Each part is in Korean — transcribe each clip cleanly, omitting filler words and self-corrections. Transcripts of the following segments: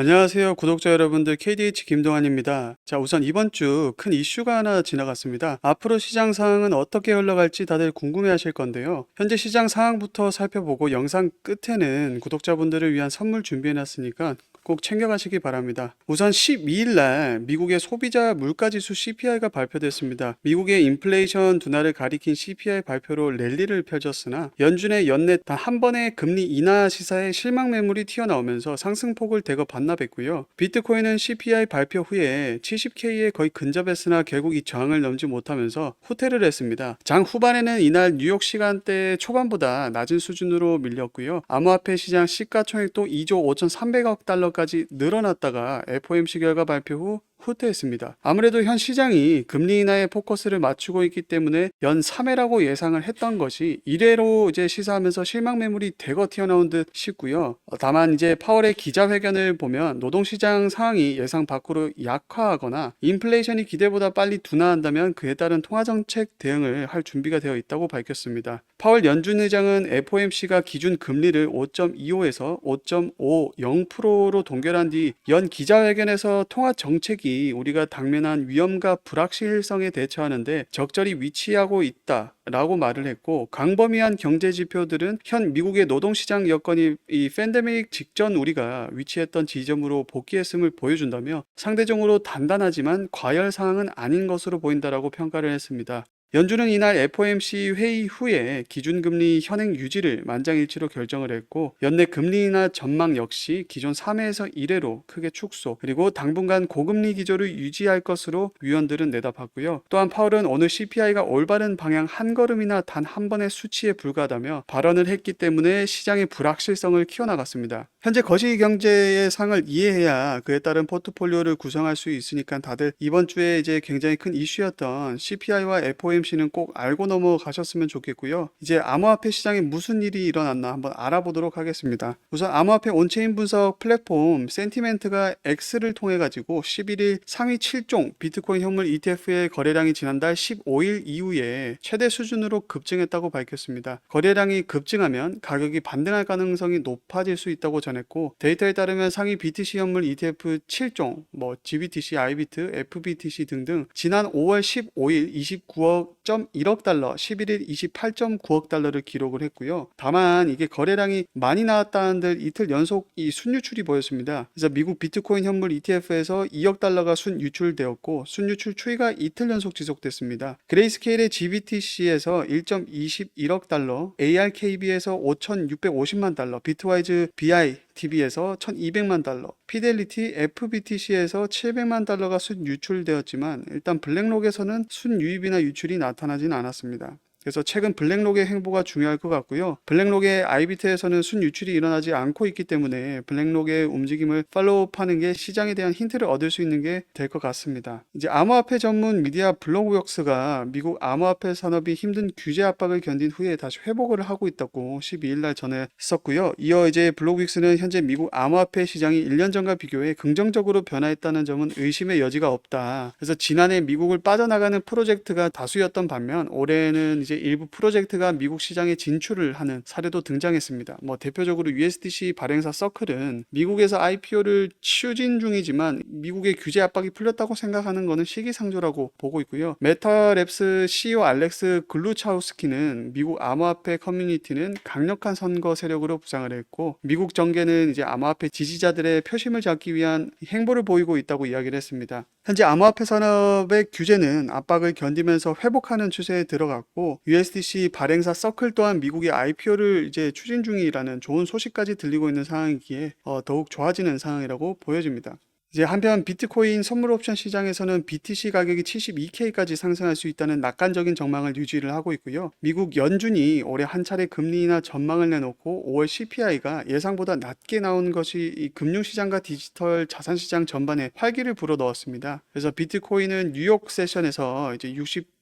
안녕하세요, 구독자 여러분들. KDH 김동환입니다. 자, 우선 이번 주 큰 이슈가 하나 지나갔습니다. 앞으로 시장 상황은 어떻게 흘러갈지 다들 궁금해 하실 건데요. 현재 시장 상황부터 살펴보고 영상 끝에는 구독자분들을 위한 선물 준비해 놨으니까 꼭 챙겨가시기 바랍니다. 우선 12일 날 미국의 소비자 물가지수 CPI가 발표됐습니다. 미국의 인플레이션 둔화를 가리킨 CPI 발표로 랠리를 펼쳤으나 연준의 연내 단 한 번의 금리 인하 시사에 실망 매물이 튀어나오면서 상승폭을 대거 반납했고요. 비트코인은 CPI 발표 후에 70K에 거의 근접했으나 결국 이 저항을 넘지 못하면서 후퇴를 했습니다. 장 후반에는 이날 뉴욕 시간대 초반보다 낮은 수준으로 밀렸고요. 암호화폐 시장 시가총액도 2조 5,300억 달러까지 늘어났다가 FOMC 결과 발표 후 후퇴했습니다. 아무래도 현 시장이 금리 인하에 포커스를 맞추고 있기 때문에 연 3회라고 예상을 했던 것이 1회로 이제 시사하면서 실망 매물이 대거 튀어나온 듯 싶고요. 다만 이제 파월의 기자회견을 보면 노동시장 상황이 예상 밖으로 약화하거나 인플레이션이 기대보다 빨리 둔화한다면 그에 따른 통화정책 대응을 할 준비가 되어 있다고 밝혔습니다. 파월 연준 의장은 FOMC가 기준 금리를 5.25에서 5.50%로 동결한 뒤 연 기자회견에서 통화 정책이 우리가 당면한 위험과 불확실성에 대처하는데 적절히 위치하고 있다 라고 말을 했고, 광범위한 경제 지표들은 현 미국의 노동시장 여건이 이 팬데믹 직전 우리가 위치했던 지점으로 복귀했음을 보여준다며 상대적으로 단단하지만 과열 상황은 아닌 것으로 보인다라고 평가를 했습니다. 연준은 이날 FOMC 회의 후에 기준금리 현행 유지를 만장일치로 결정을 했고, 연내 금리 인하 전망 역시 기존 3회에서 1회로 크게 축소, 그리고 당분간 고금리 기조를 유지할 것으로 위원들은 내다봤고요. 또한 파월은 오늘 CPI가 올바른 방향 한 걸음이나 단 한 번의 수치에 불과하다며 발언을 했기 때문에 시장의 불확실성을 키워나갔습니다. 현재 거시경제의 상을 이해해야 그에 따른 포트폴리오를 구성할 수 있으니까 다들 이번 주에 이제 굉장히 큰 이슈였던 CPI와 FOMC는 꼭 알고 넘어가셨으면 좋겠고요. 이제 암호화폐 시장에 무슨 일이 일어났나 한번 알아보도록 하겠습니다. 우선 암호화폐 온체인 분석 플랫폼 센티멘트가 X를 통해 가지고 11일 상위 7종 비트코인 현물 ETF의 거래량이 지난달 15일 이후에 최대 수준으로 급증했다고 밝혔습니다. 거래량이 급증하면 가격이 반등할 가능성이 높아질 수 있다고 전했고, 데이터에 따르면 상위 BTC 현물 ETF 7종, GBTC, IBIT, FBTC 등등 지난 5월 15일 29억.1억 달러, 11일 28.9억 달러를 기록을 했고요. 다만 이게 거래량이 많이 나왔다는 듯 이틀 연속 이 순유출이 보였습니다. 그래서 미국 비트코인 현물 ETF에서 2억 달러가 순유출되었고, 순유출 추이가 이틀 연속 지속됐습니다. 그레이스케일의 GBTC에서 1.21억 달러, ARKB에서 5,650만 달러, 비트와이즈 BITB에서 1,200만 달러, 피델리티 FBTC에서 700만 달러가 순유출되었지만 일단 블랙록에서는 순유입이나 유출이 나타나진 않았습니다. 그래서 최근 블랙록의 행보가 중요할 것 같고요. 블랙록의 아이비트에서는 순유출이 일어나지 않고 있기 때문에 블랙록의 움직임을 팔로우하는 게 시장에 대한 힌트를 얻을 수 있는 게 될 것 같습니다. 이제 암호화폐 전문 미디어 블록웍스가 미국 암호화폐 산업이 힘든 규제 압박을 견딘 후에 다시 회복을 하고 있다고 12일 날 전했었고요. 이어 이제 블록웍스는 현재 미국 암호화폐 시장이 1년 전과 비교해 긍정적으로 변화했다는 점은 의심의 여지가 없다. 그래서 지난해 미국을 빠져나가는 프로젝트가 다수였던 반면 올해는 이제 일부 프로젝트가 미국 시장에 진출을 하는 사례도 등장했습니다. 대표적으로 USDC 발행사 서클은 미국에서 IPO를 추진 중이지만 미국의 규제 압박이 풀렸다고 생각하는 것은 시기상조라고 보고 있고요. 메타랩스 CEO 알렉스 글루차우스키는 미국 암호화폐 커뮤니티는 강력한 선거 세력으로 부상을 했고, 미국 정계는 이제 암호화폐 지지자들의 표심을 잡기 위한 행보를 보이고 있다고 이야기를 했습니다. 현재 암호화폐 산업의 규제는 압박을 견디면서 회복하는 추세에 들어갔고, USDC 발행사 서클 또한 미국의 IPO를 이제 추진 중이라는 좋은 소식까지 들리고 있는 상황이기에 더욱 좋아지는 상황이라고 보여집니다. 이제 한편 비트코인 선물 옵션 시장에서는 BTC 가격이 72K까지 상승할 수 있다는 낙관적인 전망을 유지를 하고 있고요. 미국 연준이 올해 한 차례 금리 인하 전망을 내놓고 5월 CPI가 예상보다 낮게 나온 것이 이 금융시장과 디지털 자산시장 전반에 활기를 불어넣었습니다. 그래서 비트코인은 뉴욕 세션에서 이제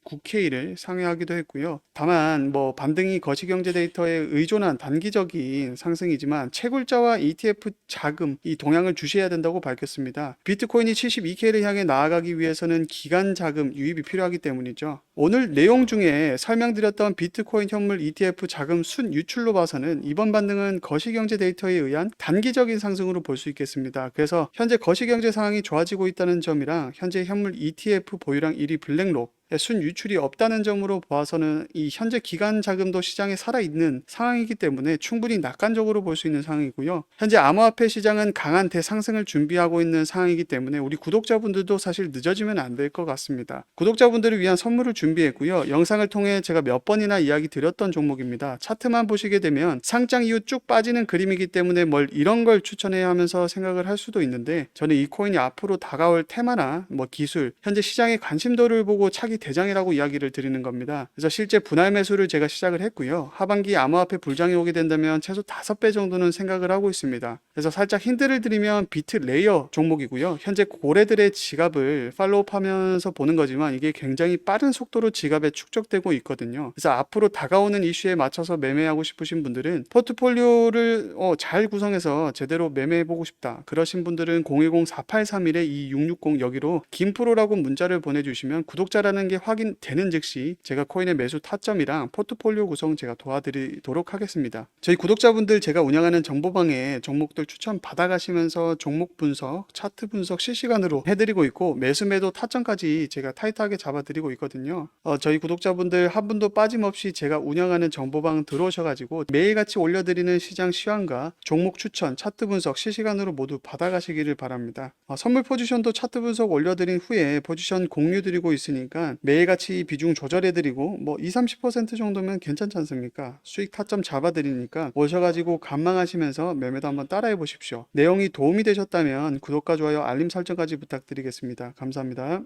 9K를 상회하기도 했고요. 다만 뭐 반등이 거시경제 데이터에 의존한 단기적인 상승이지만 채굴자와 ETF 자금 이 동향을 주시해야 된다고 밝혔습니다. 비트코인이 72K를 향해 나아가기 위해서는 기간 자금 유입이 필요하기 때문이죠. 오늘 내용 중에 설명드렸던 비트코인 현물 ETF 자금 순 유출로 봐서는 이번 반등은 거시경제 데이터에 의한 단기적인 상승으로 볼 수 있겠습니다. 그래서 현재 거시경제 상황이 좋아지고 있다는 점이랑 현재 현물 ETF 보유량 1위 블랙록 순 유출이 없다는 점으로 봐서는 이 현재 기간 자금도 시장에 살아있는 상황이기 때문에 충분히 낙관적으로 볼 수 있는 상황이고요. 현재 암호화폐 시장은 강한 대상승을 준비하고 있는 상황이기 때문에 우리 구독자분들도 사실 늦어지면 안 될 것 같습니다. 구독자분들을 위한 선물을 준비했고요. 영상을 통해 제가 몇 번이나 이야기 드렸던 종목입니다. 차트만 보시게 되면 상장 이후 쭉 빠지는 그림이기 때문에 뭘 이런 걸 추천해야 하면서 생각을 할 수도 있는데 저는 이 코인이 앞으로 다가올 테마나 뭐 기술, 현재 시장의 관심도를 보고 차기 대장이라고 이야기를 드리는 겁니다. 그래서 실제 분할 매수를 제가 시작을 했고요. 하반기 암호화폐 불장이 오게 된다면 최소 5배 정도는 생각을 하고 있습니다. 그래서 살짝 힌트를 드리면 비트 레이어 종목이고요. 현재 고래들의 지갑을 팔로우하면서 보는 거지만 이게 굉장히 빠른 속도로 지갑에 축적되고 있거든요. 그래서 앞으로 다가오는 이슈에 맞춰서 매매하고 싶으신 분들은 포트폴리오를 잘 구성해서 제대로 매매해보고 싶다. 그러신 분들은 010-4831-2660 여기로 김프로라고 문자를 보내주시면 구독자라는 게 확인되는 즉시 제가 코인의 매수 타점이랑 포트폴리오 구성 제가 도와드리도록 하겠습니다. 저희 구독자분들 제가 운영하는 정보방에 종목들 추천 받아가시면서 종목 분석, 차트 분석 실시간으로 해드리고 있고 매수 매도 타점까지 제가 타이트하게 잡아드리고 있거든요. 저희 구독자분들 한 분도 빠짐없이 제가 운영하는 정보방 들어오셔가지고 매일같이 올려드리는 시장 시황과 종목 추천, 차트 분석 실시간으로 모두 받아가시기를 바랍니다. 선물 포지션도 차트 분석 올려드린 후에 포지션 공유 드리고 있으니까 매일같이 비중 조절해드리고 뭐 20-30% 정도면 괜찮지 않습니까? 수익 타점 잡아드리니까 오셔가지고 관망하시면서 매매도 한번 따라해 보십시오. 내용이 도움이 되셨다면 구독과 좋아요, 알림 설정까지 부탁드리겠습니다. 감사합니다.